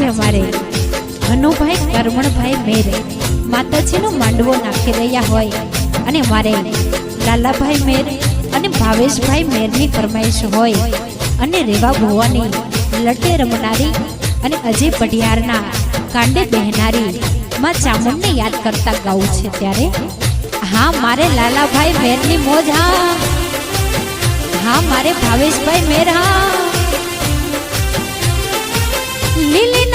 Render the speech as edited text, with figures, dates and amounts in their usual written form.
અમારે હનુભાઈ કરમણભાઈ મેર માતાજીનો માંડવો નાખી રહ્યા હોય અને મારે લાલાભાઈ મેર અને ભાવેશભાઈ મેરની ફરમાઈશ હોય અને રેવા ભુવાની લટે રમનારી અને અજય પઢિયારના કાંડે બહેનારી માં ચામુંડને યાદ કરતા ગાવું છે ત્યારે હા મારે લાલાભાઈ મેરની મોજ હા મારે ભાવેશભાઈ મેર લીલી